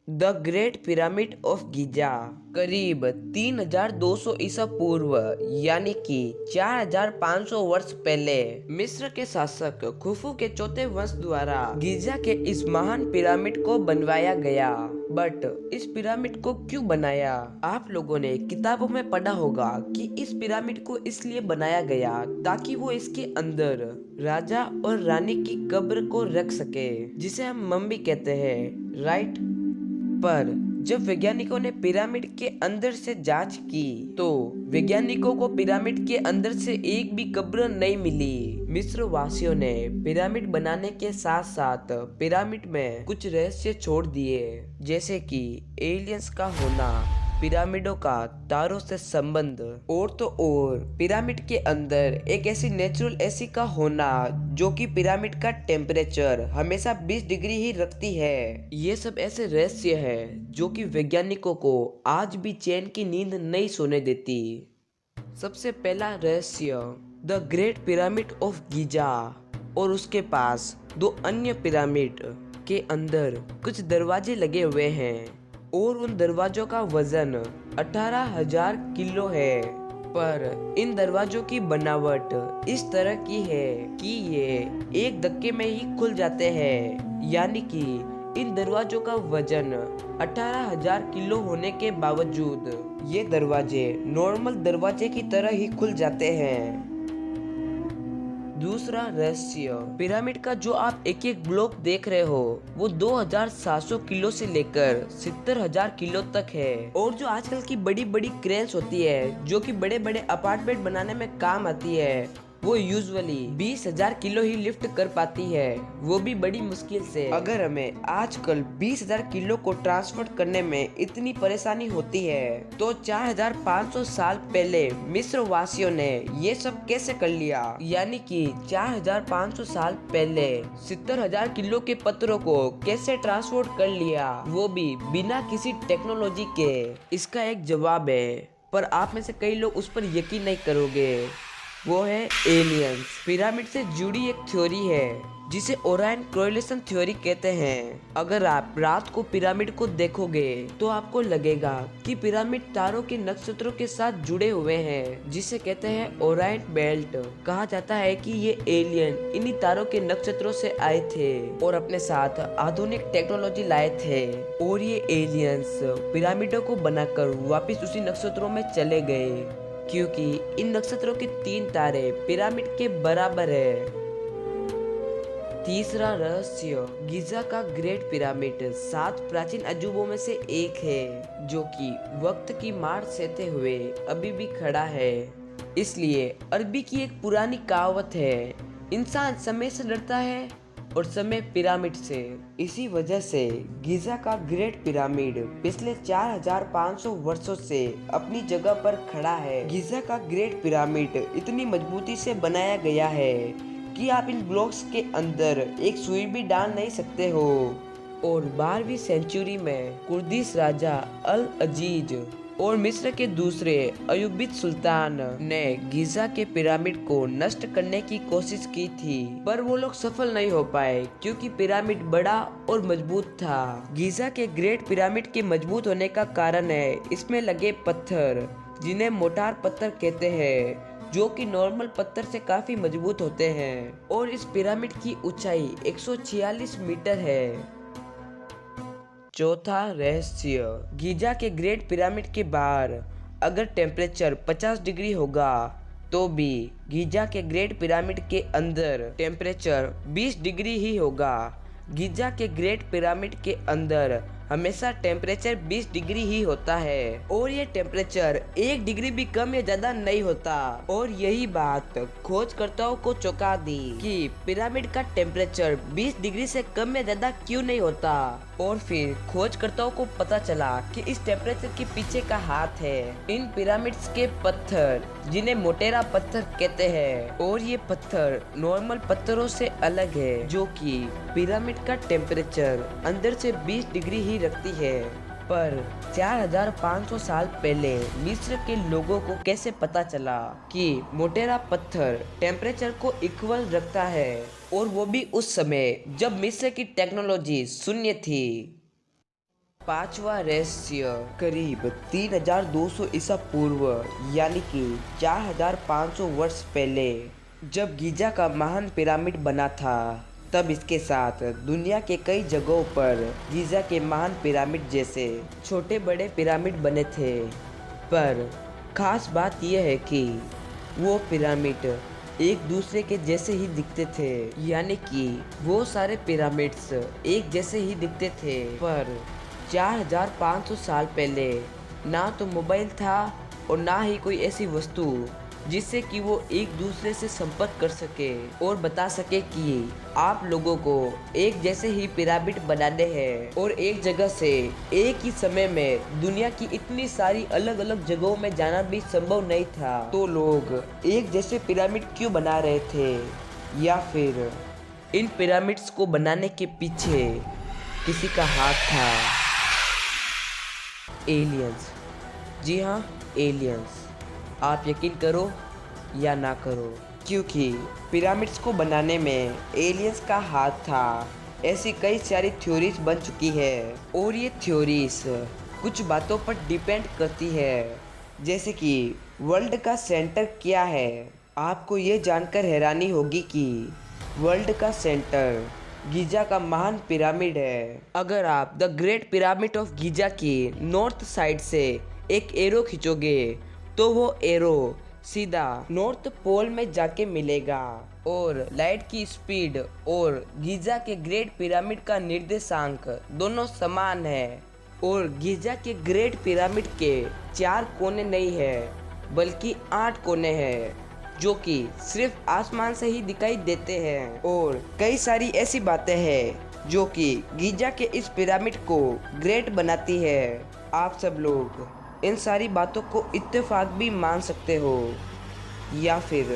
The great pyramid of गिजा करीब 3200 ईसा पूर्व यानी कि 4500 वर्ष पहले मिस्र के शासक खुफू के चौथे वंश द्वारा गिजा के इस महान पिरामिड को बनवाया गया। बट इस पिरामिड को क्यों बनाया? आप लोगों ने किताबों में पढ़ा होगा कि इस पिरामिड को इसलिए बनाया गया ताकि वो इसके अंदर राजा और रानी की कब्र को रख सके, जिसे हम मम्मी कहते हैं, राइट? पर जब वैज्ञानिकों ने पिरामिड के अंदर से जांच की तो वैज्ञानिकों को पिरामिड के अंदर से एक भी कब्र नहीं मिली। मिस्र वासियों ने पिरामिड बनाने के साथ साथ पिरामिड में कुछ रहस्य छोड़ दिए, जैसे कि एलियंस का होना, पिरामिडों का तारों से संबंध, और तो और पिरामिड के अंदर एक ऐसी नेचुरल एसी का होना जो कि पिरामिड का टेम्परेचर हमेशा 20 डिग्री ही रखती है। ये सब ऐसे रहस्य है जो कि वैज्ञानिकों को आज भी चैन की नींद नहीं सोने देती। सबसे पहला रहस्य, द ग्रेट पिरामिड ऑफ गिजा और उसके पास दो अन्य पिरामिड के अंदर कुछ दरवाजे लगे हुए हैं और उन दरवाजों का वजन 18,000 किलो है। पर इन दरवाजों की बनावट इस तरह की है कि ये एक धक्के में ही खुल जाते हैं, यानी कि इन दरवाजों का वजन 18,000 किलो होने के बावजूद ये दरवाजे नॉर्मल दरवाजे की तरह ही खुल जाते हैं। दूसरा रहस्य, पिरामिड का जो आप एक एक ब्लॉक देख रहे हो वो 2700 किलो से लेकर 70,000 किलो तक है। और जो आजकल की बड़ी बड़ी क्रेन्स होती है जो कि बड़े बड़े अपार्टमेंट बनाने में काम आती है, वो यूजुअली 20,000 किलो ही लिफ्ट कर पाती है, वो भी बड़ी मुश्किल से। अगर हमें आजकल 20,000 किलो को ट्रांसफर करने में इतनी परेशानी होती है तो 4,500 साल पहले मिस्र वासियों ने ये सब कैसे कर लिया? यानी कि 4,500 साल पहले 70,000 किलो के पत्थरों को कैसे ट्रांसपोर्ट कर लिया, वो भी बिना किसी टेक्नोलॉजी के? इसका एक जवाब है, पर आप में से कई लोग उस पर यकीन नहीं करोगे। वो है एलियंस। पिरामिड से जुड़ी एक थ्योरी है जिसे ओरायन कोरिलेशन थ्योरी कहते हैं। अगर आप रात को पिरामिड को देखोगे तो आपको लगेगा कि पिरामिड तारों के नक्षत्रों के साथ जुड़े हुए हैं, जिसे कहते हैं ओरायन बेल्ट। कहा जाता है कि ये एलियन इन्हीं तारों के नक्षत्रों से आए थे और अपने साथ आधुनिक टेक्नोलॉजी लाए थे, और ये एलियंस पिरामिडों को बनाकर वापिस उसी नक्षत्रों में चले गए, क्योंकि इन नक्षत्रों के 3 तारे पिरामिड के बराबर है। तीसरा रहस्य, गिजा का ग्रेट पिरामिड 7 प्राचीन अजूबों में से एक है जो कि वक्त की मार सहते हुए अभी भी खड़ा है। इसलिए अरबी की एक पुरानी कहावत है, इंसान समय से डरता है और समय पिरामिड से। इसी वजह से गिजा का ग्रेट पिरामिड पिछले 4,500 वर्षों से अपनी जगह पर खड़ा है। गिजा का ग्रेट पिरामिड इतनी मजबूती से बनाया गया है कि आप इन ब्लॉक्स के अंदर एक सुई भी डाल नहीं सकते हो। और 12वीं सेंचुरी में कुर्दिश राजा अल अजीज और मिस्र के दूसरे अयूबिद सुल्तान ने गिजा के पिरामिड को नष्ट करने की कोशिश की थी, पर वो लोग सफल नहीं हो पाए क्योंकि पिरामिड बड़ा और मजबूत था। गिजा के ग्रेट पिरामिड के मजबूत होने का कारण है इसमें लगे पत्थर, जिन्हें मोटार पत्थर कहते हैं, जो कि नॉर्मल पत्थर से काफी मजबूत होते हैं। और इस पिरामिड की ऊंचाई 146 मीटर है। चौथा रहस्य, गिजा के ग्रेट पिरामिड के बाहर अगर टेम्परेचर 50 डिग्री होगा तो भी गिजा के ग्रेट पिरामिड के अंदर टेम्परेचर 20 डिग्री ही होगा। गिजा के ग्रेट पिरामिड के अंदर हमेशा टेम्परेचर 20 डिग्री ही होता है और ये टेम्परेचर 1 डिग्री भी कम या ज्यादा नहीं होता। और यही बात खोजकर्ताओं को चौंका दी कि पिरामिड का टेम्परेचर 20 डिग्री से कम या ज्यादा क्यों नहीं होता। और फिर खोजकर्ताओं को पता चला कि इस टेम्परेचर के पीछे का हाथ है इन पिरामिड्स के पत्थर, जिन्हें मोटेरा पत्थर कहते हैं। और ये पत्थर नॉर्मल पत्थरों से अलग है, जो कि पिरामिड का टेम्परेचर अंदर से 20 डिग्री ही रखती है। पर 4,500 साल पहले मिस्र के लोगों को कैसे पता चला कि मोटेरा पत्थर टेम्परेचर को इक्वल रखता है, और वो भी उस समय जब मिस्र की टेक्नोलॉजी शून्य थी। पांचवा रहस्य करीब 3200 ईसा पूर्व यानी कि 4500 वर्ष पहले जब गीजा का महान पिरामिड बना था, तब इसके साथ दुनिया के कई जगहों पर गीजा के महान पिरामिड जैसे छोटे बड़े पिरामिड बने थे। पर खास बात यह है कि वो पिरामिड एक दूसरे के जैसे ही दिखते थे, यानी कि वो सारे पिरामिड्स एक जैसे ही दिखते थे। पर 4500 साल पहले ना तो मोबाइल था और ना ही कोई ऐसी वस्तु जिससे कि वो एक दूसरे से संपर्क कर सके और बता सके कि आप लोगों को एक जैसे ही पिरामिड बनाने हैं। और एक जगह से एक ही समय में दुनिया की इतनी सारी अलग अलग जगहों में जाना भी संभव नहीं था, तो लोग एक जैसे पिरामिड क्यों बना रहे थे? या फिर इन पिरामिड्स को बनाने के पीछे किसी का हाथ था? एलियंस। जी हाँ, एलियंस। आप यकीन करो या ना करो, क्योंकि पिरामिड्स को बनाने में एलियंस का हाथ था, ऐसी कई सारी थ्योरीज बन चुकी है। और ये थ्योरीज कुछ बातों पर डिपेंड करती है, जैसे कि वर्ल्ड का सेंटर क्या है। आपको ये जानकर हैरानी होगी कि वर्ल्ड का सेंटर गीजा का महान पिरामिड है। अगर आप the great pyramid of Giza की नॉर्थ साइड से एक एरो खींचोगे तो वो एरो सीधा नॉर्थ पोल में जाके मिलेगा। और लाइट की स्पीड और गीजा के ग्रेट पिरामिड का निर्देशांक दोनों समान है। और गीजा के ग्रेट पिरामिड के 4 कोने नहीं है बल्कि 8 कोने हैं, जो कि सिर्फ आसमान से ही दिखाई देते हैं। और कई सारी ऐसी बातें हैं जो कि गीजा के इस पिरामिड को ग्रेट बनाती है। आप सब लोग इन सारी बातों को इत्तेफाक भी मान सकते हो या फिर